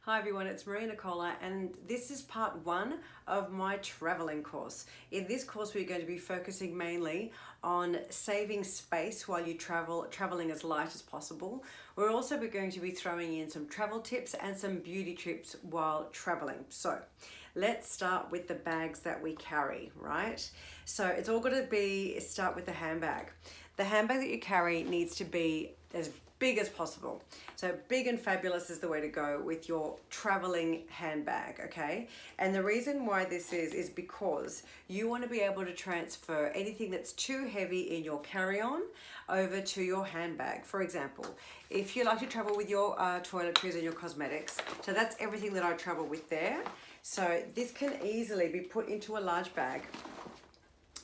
Hi everyone, it's Nicola, and this is part one of my traveling course. In this course, we're going to be focusing mainly on saving space while you traveling as light as possible. We're also going to be throwing in some travel tips and some beauty tips while traveling. So let's start with the bags that we carry, right? So it's all going to start with the handbag. The handbag that you carry needs to be as big as possible. So big and fabulous is the way to go with your traveling handbag, okay? And the reason why this is because you want to be able to transfer anything that's too heavy in your carry-on over to your handbag. For example, if you like to travel with your toiletries and your cosmetics, so that's everything that I travel with there. So this can easily be put into a large bag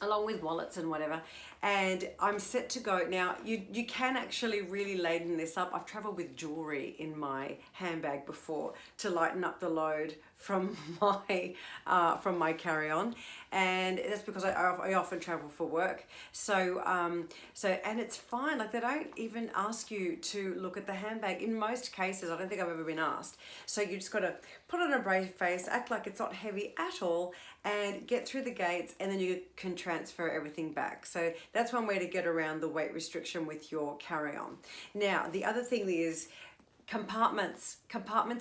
along with wallets and whatever, and I'm set to go. Now you can actually really laden this up. I've traveled with jewelry in my handbag before to lighten up the load from my carry-on, and that's because I often travel for work. So and it's fine, like they don't even ask you to look at the handbag in most cases. I don't think I've ever been asked. So you just got to put on a brave face, act like it's not heavy at all, and get through the gates, and then you can transfer everything back. So that's one way to get around the weight restriction with your carry-on. Now the other thing is compartments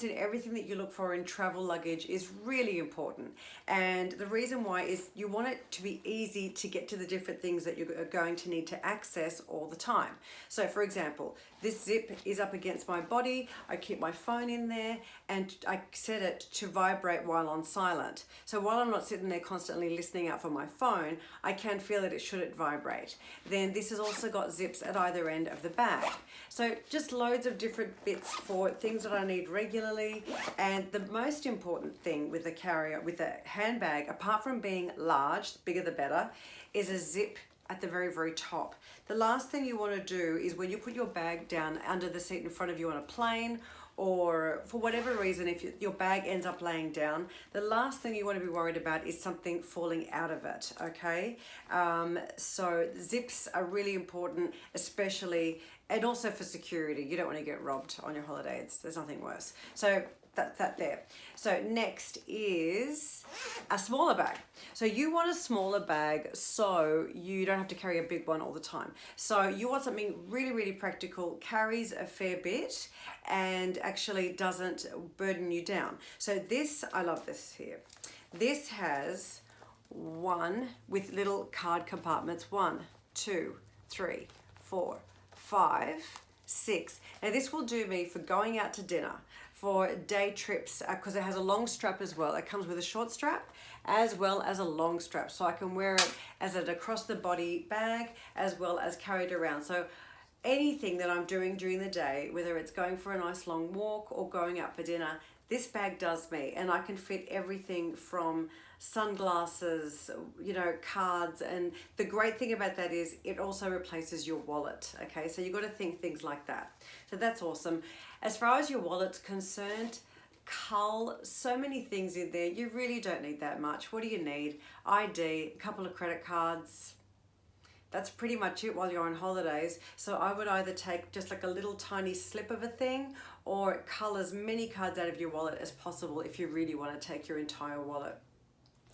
in everything that you look for in travel luggage is really important, and the reason why is you want it to be easy to get to the different things that you're going to need to access all the time. So for example, this zip is up against my body. I keep my phone in there and I set it to vibrate while on silent. So while I'm not sitting there constantly listening out for my phone, I can feel it shouldn't vibrate. Then this has also got zips at either end of the bag. So just loads of different bits for things that I need regularly. And the most important thing with the handbag, apart from being large, the bigger the better, is a zip at the very, very top. The last thing you want to do is when you put your bag down under the seat in front of you on a plane, or for whatever reason, if your bag ends up laying down, the last thing you want to be worried about is something falling out of it, okay? So zips are really important, especially, and also for security. You don't want to get robbed on your holiday. There's nothing worse. So that's that there. So next is a smaller bag. So you want a smaller bag so you don't have to carry a big one all the time. So you want something really, really practical, carries a fair bit, and actually doesn't burden you down. So this, I love this here. This has one with little card compartments, 1, 2, 3, 4, 5, 6. Now this will do me for going out to dinner, for day trips, because it has a long strap as well. It comes with a short strap as well as a long strap, so I can wear it as an across the body bag as well as carried around. So anything that I'm doing during the day, whether it's going for a nice long walk or going out for dinner, this bag does me, and I can fit everything from sunglasses, cards, and the great thing about that is it also replaces your wallet, okay? So you've got to think things like that. So that's awesome. As far as your wallet's concerned, cull, so many things in there. You really don't need that much. What do you need? ID, a couple of credit cards. That's pretty much it while you're on holidays. So I would either take just like a little tiny slip of a thing, or cull as many cards out of your wallet as possible if you really want to take your entire wallet.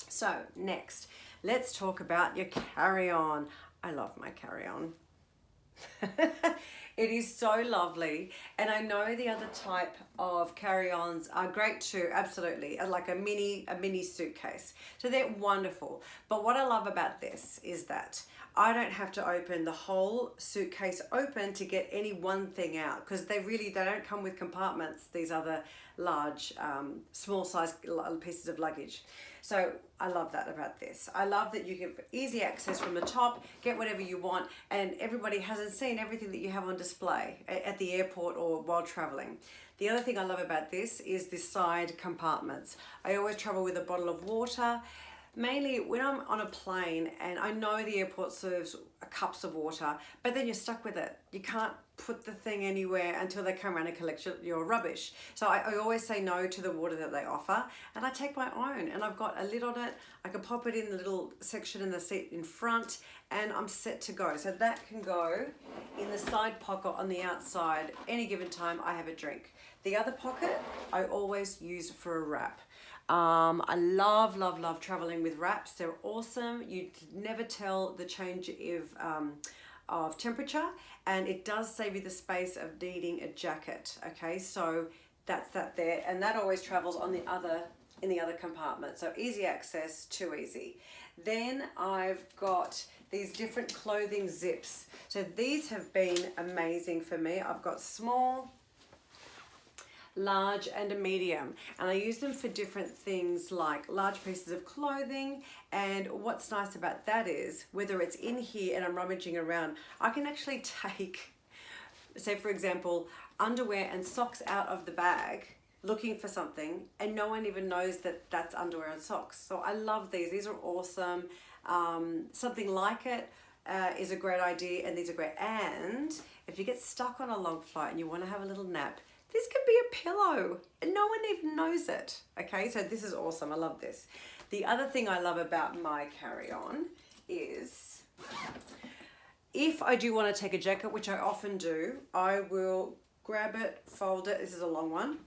So next, let's talk about your carry-on. I love my carry-on. It is so lovely, and I know the other type of carry-ons are great too, absolutely, like a mini suitcase. So they're wonderful. But what I love about this is that I don't have to open the whole suitcase open to get any one thing out, because they don't come with compartments, these other large, small size pieces of luggage. So I love that about this. I love that you get easy access from the top, get whatever you want, and everybody hasn't seen everything that you have on display at the airport or while traveling. The other thing I love about this is the side compartments. I always travel with a bottle of water, mainly when I'm on a plane, and I know the airport serves cups of water, but then you're stuck with it. You can't put the thing anywhere until they come around and collect your rubbish. So I always say no to the water that they offer, and I take my own, and I've got a lid on it. I can pop it in the little section in the seat in front, and I'm set to go. So that can go in the side pocket on the outside. Any given time I have a drink. The other pocket I always use for a wrap. I love traveling with wraps. They're awesome. You never tell the change of temperature, and it does save you the space of needing a jacket. Okay, so that's that there, and that always travels on the other in the other compartment. So easy access, too easy. Then I've got these different clothing zips. So these have been amazing for me. I've got small, large and a medium, and I use them for different things like large pieces of clothing. And what's nice about that is whether it's in here and I'm rummaging around, I can actually take, say for example, underwear and socks out of the bag looking for something, and no one even knows that that's underwear and socks. So I love these are awesome. Something like it is a great idea, and these are great. And if you get stuck on a long flight and you want to have a little nap, this can be a pillow and no one even knows it. Okay, so this is awesome. I love this. The other thing I love about my carry-on is if I do want to take a jacket, which I often do, I will grab it, fold it. This is a long one.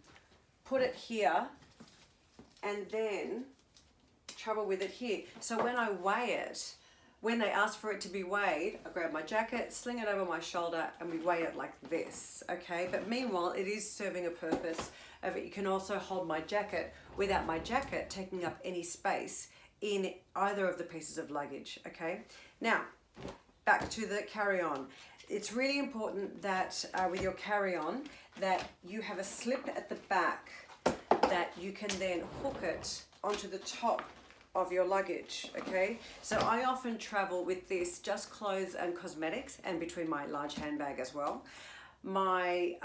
Put it here and then travel with it here. So when I weigh it, when they ask for it to be weighed, I grab my jacket, sling it over my shoulder, and we weigh it like this, okay? But meanwhile, it is serving a purpose of it. You can also hold my jacket without my jacket taking up any space in either of the pieces of luggage, okay? Now, back to the carry-on. It's really important that with your carry-on that you have a slip at the back that you can then hook it onto the top of your luggage, okay? So I often travel with this, just clothes and cosmetics, and between my large handbag as well. My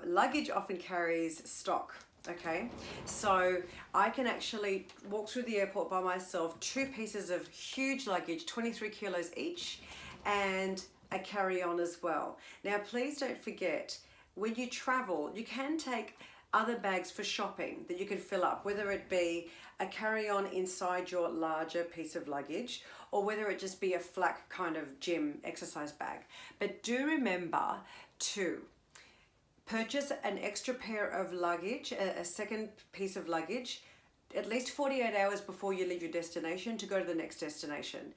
luggage often carries stock, okay? So I can actually walk through the airport by myself, 2 pieces of huge luggage, 23 kilos each, and a carry-on as well. Now, please don't forget, when you travel, you can take other bags for shopping that you can fill up, whether it be a carry-on inside your larger piece of luggage, or whether it just be a flat kind of gym exercise bag. But do remember to purchase an extra pair of luggage, a second piece of luggage, at least 48 hours before you leave your destination to go to the next destination.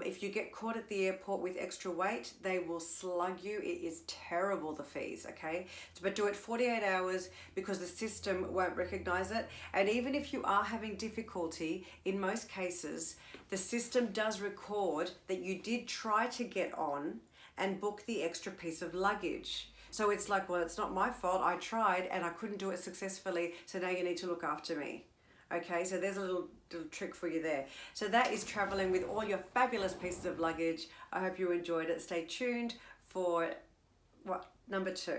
If you get caught at the airport with extra weight, they will slug you. It is terrible, the fees, okay? But do it 48 hours because the system won't recognize it. And even if you are having difficulty, in most cases, the system does record that you did try to get on and book the extra piece of luggage. So it's like, well, it's not my fault. I tried and I couldn't do it successfully. So now you need to look after me. Okay, so there's a little trick for you there. So that is traveling with all your fabulous pieces of luggage. I hope you enjoyed it. Stay tuned for number 2.